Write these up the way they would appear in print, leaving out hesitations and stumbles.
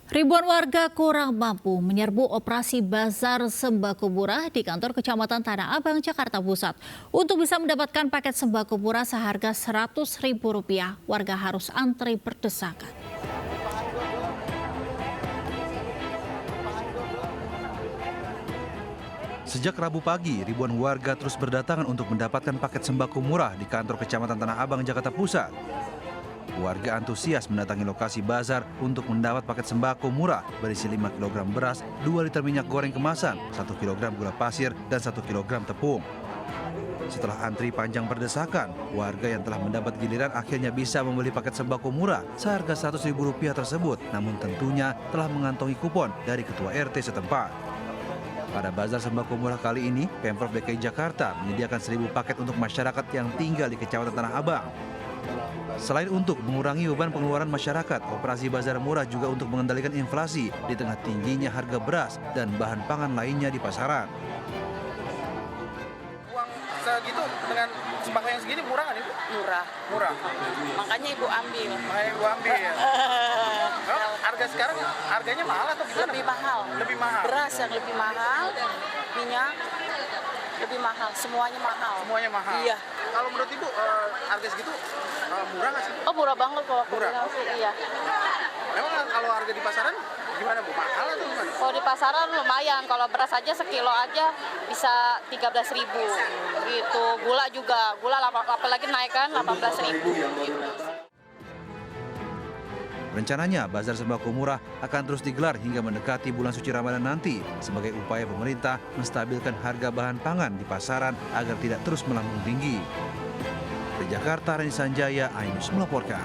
Ribuan warga kurang mampu menyerbu operasi bazar sembako murah di kantor Kecamatan Tanah Abang, Jakarta Pusat. Untuk bisa mendapatkan paket sembako murah seharga Rp100.000, warga harus antri berdesakan. Sejak Rabu pagi, ribuan warga terus berdatangan untuk mendapatkan paket sembako murah di kantor Kecamatan Tanah Abang, Jakarta Pusat. Warga antusias mendatangi lokasi bazar untuk mendapat paket sembako murah berisi 5 kg beras, 2 liter minyak goreng kemasan, 1 kg gula pasir, dan 1 kg tepung. Setelah antri panjang berdesakan, warga yang telah mendapat giliran akhirnya bisa membeli paket sembako murah seharga Rp100.000 tersebut, namun tentunya telah mengantongi kupon dari Ketua RT setempat. Pada bazar sembako murah kali ini, Pemprov DKI Jakarta menyediakan 1.000 paket untuk masyarakat yang tinggal di Kecamatan Tanah Abang. Selain untuk mengurangi beban pengeluaran masyarakat, operasi bazar murah juga untuk mengendalikan inflasi di tengah tingginya harga beras dan bahan pangan lainnya di pasaran. Uang segitu dengan sembako yang segini murah nggak Ibu? Murah. Makanya Ibu ambil. Ya. Harga sekarang harganya mahal atau gimana? Lebih mahal. Beras yang lebih mahal, minyak lebih mahal, semuanya mahal. Iya. Kalau menurut Ibu harga segitu murah nggak sih? Oh, murah banget kok. Murah? Iya. Memang kalau harga di pasaran gimana Bu? Mahal atau gimana? Kalau di pasaran lumayan, kalau beras aja sekilo aja bisa 13.000 gitu. Gula juga, apalagi naik kan 18.000 gitu. Rencananya, bazar sembako murah akan terus digelar hingga mendekati bulan suci Ramadan nanti sebagai upaya pemerintah menstabilkan harga bahan pangan di pasaran agar tidak terus melambung tinggi. Dari Jakarta, Reni Sanjaya, iNews melaporkan.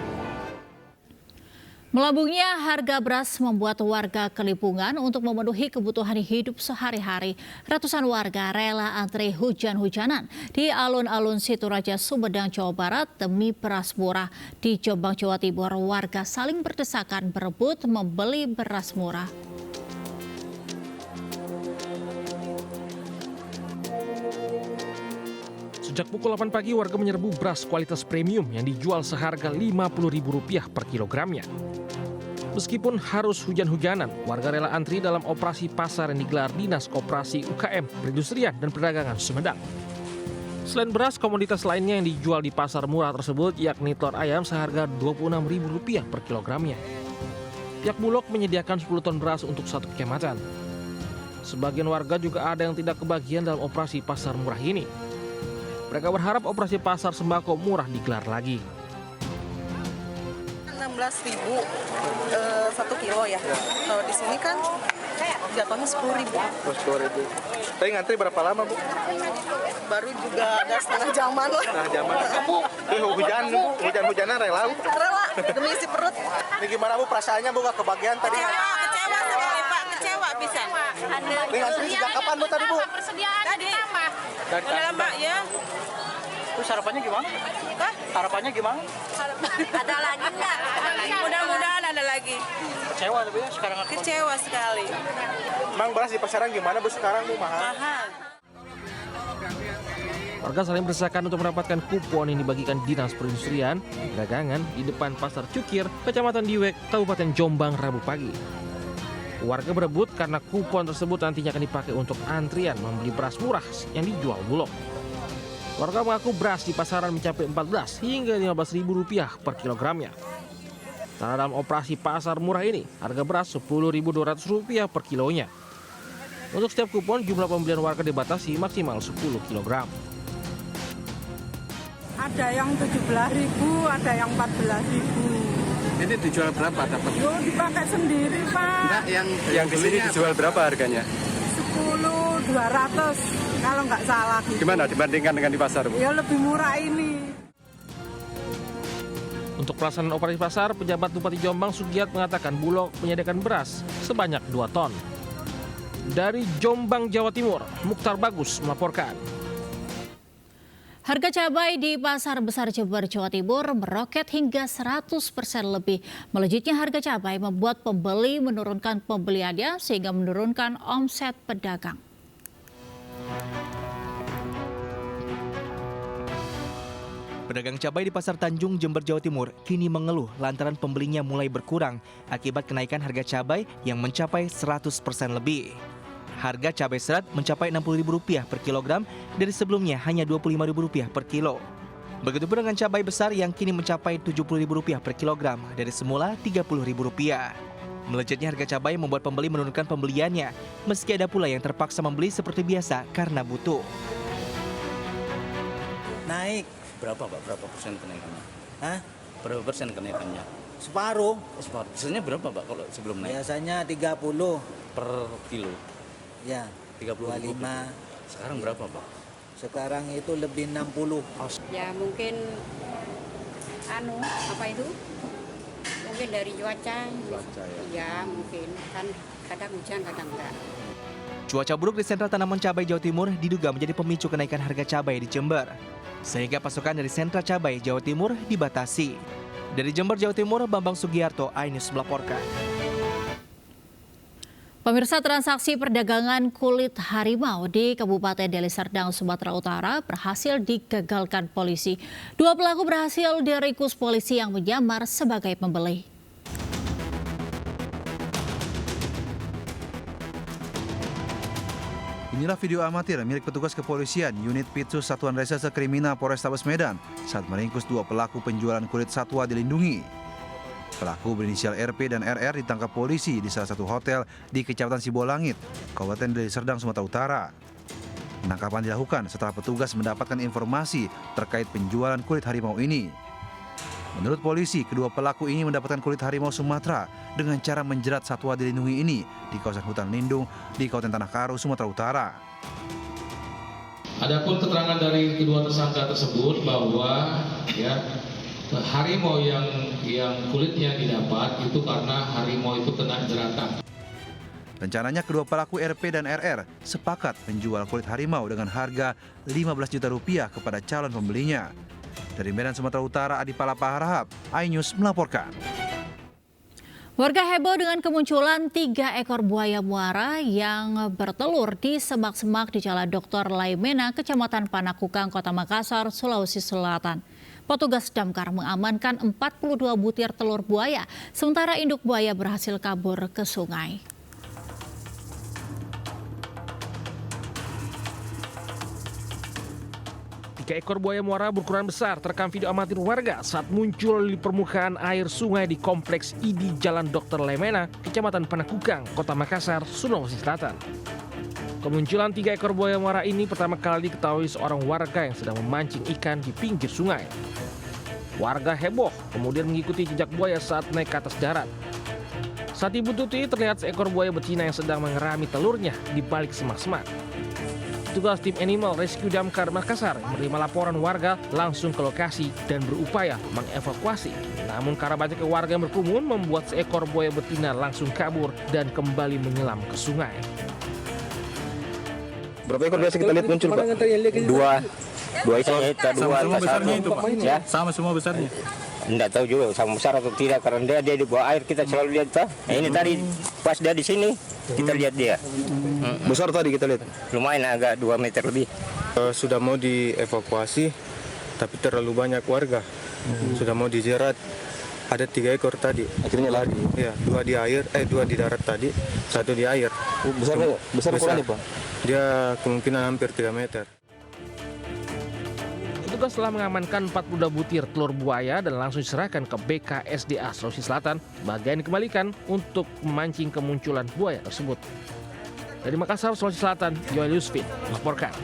Melambungnya harga beras membuat warga kelimpungan untuk memenuhi kebutuhan hidup sehari-hari. Ratusan warga rela antri hujan-hujanan di alun-alun Situraja, Sumedang, Jawa Barat demi beras murah. Di Jombang, Jawa Timur, warga saling berdesakan berebut membeli beras murah. Sejak pukul 8 pagi, warga menyerbu beras kualitas premium yang dijual seharga Rp50.000 per kilogramnya. Meskipun harus hujan-hujanan, warga rela antri dalam operasi pasar yang digelar Dinas Koperasi UKM, Perindustrian dan Perdagangan Sumedang. Selain beras, komoditas lainnya yang dijual di pasar murah tersebut yakni telur ayam seharga Rp26.000 per kilogramnya. Pihak Bulog menyediakan 10 ton beras untuk satu kecamatan. Sebagian warga juga ada yang tidak kebagian dalam operasi pasar murah ini. Mereka berharap operasi pasar sembako murah digelar lagi. 16.000 1 kilo ya. Kalau di sini kan jatuhnya 10.000. 10.000. Tapi ngantri berapa lama Bu? Baru juga ada setengah jaman lah. Hujan-hujanan rela Bu? Rela demi isi perut. Ini gimana Bu perasaannya Bu gak kebagian tadi? Kecewa sekali Pak, kecewa bisa. Ini ngantri sejak kapan Bu tadi Bu? Tadi udah lama ya. Terus harapannya gimana? Harapannya gimana? Ada lagi enggak? Mudah-mudahan ada lagi. Kecewa tapi ya sekarang aku. Kecewa sekali. Emang beras di pasaran gimana Bu sekarang Bu mahal? Mahal. Warga saling berdesakan untuk mendapatkan kupon yang dibagikan Dinas Perindustrian, Perdagangan di depan Pasar Cukir, Kecamatan Diwek, Kabupaten Jombang, Rabu pagi. Warga berebut karena kupon tersebut nantinya akan dipakai untuk antrian membeli beras murah yang dijual Bulog. Warga mengaku beras di pasaran mencapai Rp14 hingga Rp15.000 per kilogramnya. Karena dalam operasi pasar murah ini, harga beras Rp10.200 per kilonya. Untuk setiap kupon, jumlah pembelian warga dibatasi maksimal 10 kg. Ada yang 17.000, ada yang 14.000. Ini dijual berapa dapat? Yo, dipakai sendiri, Pak. Enggak, yang di sini dijual berapa harganya? 10.200 kalau nggak salah. Gitu. Gimana dibandingkan dengan di pasar Bu? Ya lebih murah ini. Untuk pelaksanaan operasi pasar, pejabat Bupati Jombang Sugiat mengatakan Bulog menyediakan beras sebanyak 2 ton. Dari Jombang, Jawa Timur, Mukhtar Bagus melaporkan. Harga cabai di Pasar Besar Jember, Jawa Timur meroket hingga 100% lebih. Melejitnya harga cabai membuat pembeli menurunkan pembeliannya sehingga menurunkan omset pedagang. Pedagang cabai di Pasar Tanjung, Jember, Jawa Timur kini mengeluh lantaran pembelinya mulai berkurang akibat kenaikan harga cabai yang mencapai 100% lebih. Harga cabai serat mencapai Rp60.000 per kilogram dari sebelumnya hanya Rp25.000 per kilo. Begitupun dengan cabai besar yang kini mencapai Rp70.000 per kilogram dari semula Rp30.000. Melonjaknya harga cabai membuat pembeli menurunkan pembeliannya, meski ada pula yang terpaksa membeli seperti biasa karena butuh. Naik. Berapa Pak? Berapa persen kenaikannya? Hah? Berapa persen kenaikannya? Separuh. Biasanya berapa Pak kalau sebelum naik? Biasanya 30. Per kilo? Ya. 30.000. 25. Sekarang berapa Pak? Sekarang itu lebih 60. Ya mungkin apa itu? Mungkin dari cuaca. Cuaca ya. Ya mungkin kan kadang hujan kadang enggak. Cuaca buruk di Sentra Tanaman Cabai Jawa Timur diduga menjadi pemicu kenaikan harga cabai di Jember, sehingga pasokan dari Sentra Cabai Jawa Timur dibatasi. Dari Jember, Jawa Timur, Bambang Sugiarto, iNews melaporkan. Pemirsa, transaksi perdagangan kulit harimau di Kabupaten Deli Serdang, Sumatera Utara berhasil digagalkan polisi. 2 pelaku berhasil diringkus polisi yang menyamar sebagai pembeli. Inilah video amatir milik petugas kepolisian unit Pitsus Satuan Reserse Kriminal Polrestabes Medan saat meringkus 2 pelaku penjualan kulit satwa dilindungi. Pelaku berinisial RP dan RR ditangkap polisi di salah satu hotel di Kecamatan Sibolangit, Kabupaten Deli Serdang, Sumatera Utara. Penangkapan dilakukan setelah petugas mendapatkan informasi terkait penjualan kulit harimau ini. Menurut polisi, kedua pelaku ini mendapatkan kulit harimau Sumatera dengan cara menjerat satwa dilindungi ini di kawasan hutan lindung di Kabupaten Tanah Karo, Sumatera Utara. Adapun keterangan dari kedua tersangka tersebut bahwa harimau yang kulitnya didapat itu karena harimau itu kena jeratan. Rencananya kedua pelaku RP dan RR sepakat menjual kulit harimau dengan harga Rp15 juta kepada calon pembelinya. Dari Medan, Sumatera Utara, Adi Palapa Harahap, iNews melaporkan. Warga heboh dengan kemunculan 3 ekor buaya muara yang bertelur di semak-semak di Jalan Dr. Laimena, Kecamatan Panakukang, Kota Makassar, Sulawesi Selatan. Petugas damkar mengamankan 42 butir telur buaya, sementara induk buaya berhasil kabur ke sungai. 3 ekor buaya muara berukuran besar terekam video amatir warga saat muncul di permukaan air sungai di Kompleks ID Jalan Dr. Laimena, Kecamatan Panakukang, Kota Makassar, Sulawesi Selatan. Kemunculan 3 ekor buaya muara ini pertama kali diketahui seorang warga yang sedang memancing ikan di pinggir sungai. Warga heboh kemudian mengikuti jejak buaya saat naik ke atas darat. Saat dibuntuti terlihat seekor buaya betina yang sedang mengerami telurnya di balik semak-semak. Petugas tim Animal Rescue Damkar Makassar menerima laporan warga langsung ke lokasi dan berupaya mengevakuasi. Namun karena banyaknya warga yang berkerumun membuat seekor buaya betina langsung kabur dan kembali menyelam ke sungai. Berapa ekor biasa kita lihat muncul, Pak? Dua itu sama besarnya itu, Pak? Ya? Sama semua besarnya? Enggak tahu juga sama besar atau tidak karena dia di bawah air kita selalu lihat, Pak. Nah, ini tadi pas dia di sini kita lihat dia. Besar tadi kita lihat? Lumayan agak 2 meter lebih. Sudah mau dievakuasi tapi terlalu banyak warga. Sudah mau dijerat. Ada 3 ekor tadi. Akhirnya lari. Ya, 2 di air, 2 di darat tadi, 1 di air. Besar nggak? Besar ukurannya, Pak? Dia kemungkinan hampir 3 meter. Petugas telah mengamankan 42 butir telur buaya dan langsung diserahkan ke BKSDA Sulawesi Selatan. Bagian dikembalikan untuk memancing kemunculan buaya tersebut. Dari Makassar, Sulawesi Selatan, Yoel Yusfin melaporkan.